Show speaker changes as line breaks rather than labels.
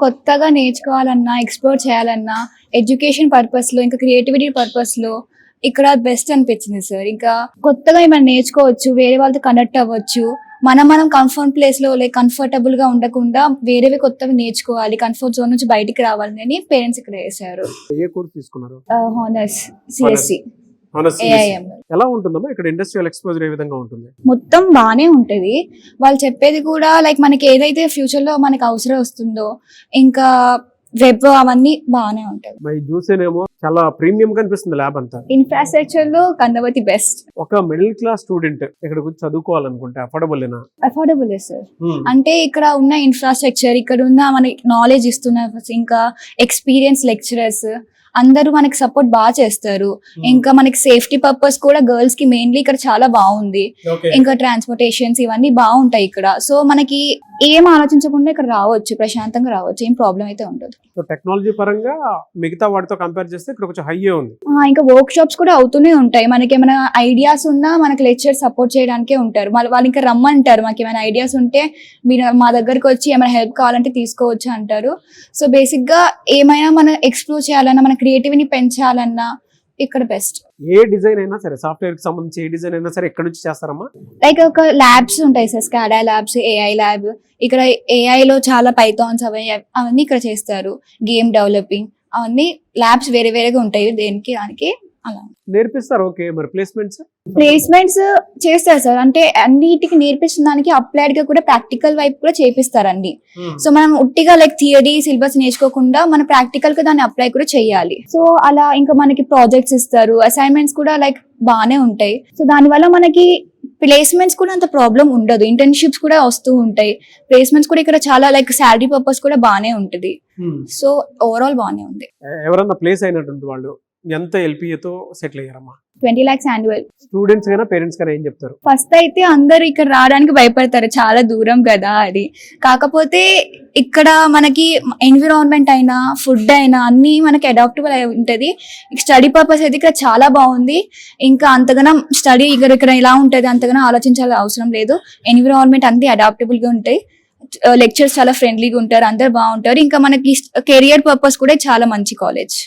కొత్తగా నేర్చుకోవాలన్నా, ఎక్స్‌ప్లోర్ చేయాలన్నా, ఎడ్యుకేషన్ పర్పస్‌లో ఇంకా క్రియేటివిటీ పర్పస్‌లో ఇక్కడ బెస్ట్ అనిపించింది సార్. ఇంకా కొత్తగా ఏమైనా నేర్చుకోవచ్చు, వేరే వాళ్ళతో కనెక్ట్ అవ్వచ్చు. మనం కంఫర్ట్ ప్లేస్‌లో కంఫర్టబుల్‌గా ఉండకుండా వేరేవి కొత్తవి నేర్చుకోవాలి. కంఫర్ట్ జోన్ నుంచి బయటికి రావాలని పేరెంట్స్ ఇక్కడ వేశారు.
ఏ కోర్స్ తీసుకున్నారు?
Honours CSC AIM.
ఎలా ఉంటుందమ్మా ఇక్కడ ఇండస్ట్రియల్ ఎక్స్పోజర్ ఏ విధంగా ఉంటుంది?
మొత్తం బానే ఉంటది. వాళ్ళు చెప్పేది కూడా మనకి ఏదైతే ఫ్యూచర్ లో మనకి అవసరం వస్తుందో ఇంకా వెబ్ అవన్నీ బానే ఉంటది.
మరి చూసేనేమో చాలా ప్రీమియం కనిపిస్తుంది ల్యాబ్ అంతా.
ఇన్ఫ్రాస్ట్రక్చర్ లో కందవతి బెస్ట్.
ఒక మిడిల్ క్లాస్ స్టూడెంట్ ఇక్కడ వచ్చి చదువుకోవాలనుకుంటే అఫోర్డబుల్
సార్. అంటే ఇక్కడ ఉన్న ఇన్ఫ్రాస్ట్రక్చర్, ఇక్కడ ఉన్న మనకి నాలెడ్జ్ ఇస్తున్న ఇంకా ఎక్స్పీరియన్స్ లెక్చరర్స్ అందరూ మనకి సపోర్ట్ బాగా చేస్తారు. ఇంకా మనకి సేఫ్టీ పర్పస్ కూడా గర్ల్స్ కి మెయిన్లీ ఇక్కడ చాలా బాగుంది. ఇంకా ట్రాన్స్పోర్టేషన్స్ ఇవన్నీ బాగుంటాయి ఇక్కడ. సో మనకి ఏం ఆలోచించకుండా ఇక్కడ రావచ్చు, ప్రశాంతంగా రావచ్చు, ఏం ప్రాబ్లం అయితే ఉండదు.
సో టెక్నాలజీ పరంగా మిగతా వాటితో కంపేర్ చేస్తే ఇక్కడ కొంచెం హైయే ఉంది.
ఇంకా వర్క్ షాప్స్ కూడా అవుతూనే ఉంటాయి. మనకి ఏమైనా ఐడియాస్ ఉన్నా మనకి లెక్చర్ సపోర్ట్ చేయడానికే ఉంటారు. వాళ్ళు ఇంకా రమ్మంటారు, మాకు ఏమైనా ఐడియాస్ ఉంటే మీరు మా దగ్గరకు వచ్చి ఏమైనా హెల్ప్ కావాలంటే తీసుకోవచ్చు అంటారు. సో బేసిక్ గా ఏమైనా మనం ఎక్స్ప్లోర్ చేయాలన్నా, మన క్రియేటివిటీని పెంచాలన్నా ఇక్కడ బెస్ట్.
ఏ డిజైన్ అయినా సరే, సాఫ్ట్వేర్ కి సంబంధించి ఏ డిజైన్ అయినా సరే ఎక్కడ నుంచి చేస్తారమ్మా?
ఒక ల్యాబ్స్ ఉంటాయి సార్, స్కాడా ల్యాబ్స్, ఏఐ ల్యాబ్. ఇక్కడ ఏఐ లో చాలా పైథాన్స్ అవన్నీ ఇక్కడ చేస్తారు. గేమ్ డెవలపింగ్ అవన్నీ ల్యాబ్స్ వేరే వేరేగా ఉంటాయి, దేనికి దానికి అలా
నేర్పిస్తారు. ఓకే, మరి
ప్లేస్మెంట్స్ చేస్తారు సార్. అంటే అన్నిటికి నేర్పించిన దానికి అప్లైడ్ గా కూడా ప్రాక్టికల్ వైపు కూడా చేపిస్తారు అన్ని. సో మనం ఉట్టిగా థియరీ సిలబస్ నేర్చుకోకుండా మన ప్రాక్టికల్ గా దాన్ని అప్లై కూడా చేయాలి. సో అలా ఇంకా మనకి ప్రాజెక్ట్స్ ఇస్తారు, అసైన్మెంట్స్ కూడా బాగానే ఉంటాయి. సో దానివల్ల మనకి ప్లేస్మెంట్స్ కూడా అంత ప్రాబ్లం ఉండదు. ఇంటర్న్షిప్స్ కూడా వస్తూ ఉంటాయి. ప్లేస్మెంట్స్ కూడా ఇక్కడ చాలా శాలరీ పర్పస్ కూడా బాగానే ఉంటది. సో ఓవరాల్ బాగానే ఉంది.
ఎవరన్నా ప్లేస్ అయినటువంటి వాళ్ళు ఎంత ఎల్పిఏతో సెటిల్ అయ్యారమ్మా?
20 lakhs annual.
స్టూడెంట్స్ గానా పేరెంట్స్ గానా ఏం చెప్తారు?
ఫస్ట్ అయితే అందరు ఇక్కడ రావడానికి భయపడతారు, చాలా దూరం కదా అది. కాకపోతే ఇక్కడ మనకి ఎన్విరాన్మెంట్ అయినా ఫుడ్ అయినా అన్ని మనకి అడాప్టబుల్ అయి ఉంటది. స్టడీ పర్పస్ అయితే ఇక్కడ చాలా బాగుంది. ఇంకా అంతగానం స్టడీ ఇక్కడ ఎలా ఉంటది అంతగానో ఆలోచించాల్సిన అవసరం లేదు. ఎన్విరాన్మెంట్ అన్ని అడాప్టబుల్ గా ఉంటాయి. లెక్చర్స్ చాలా ఫ్రెండ్లీగా ఉంటారు, అందరు బాగుంటారు. ఇంకా మనకి కెరియర్ పర్పస్ కూడా చాలా మంచి కాలేజ్.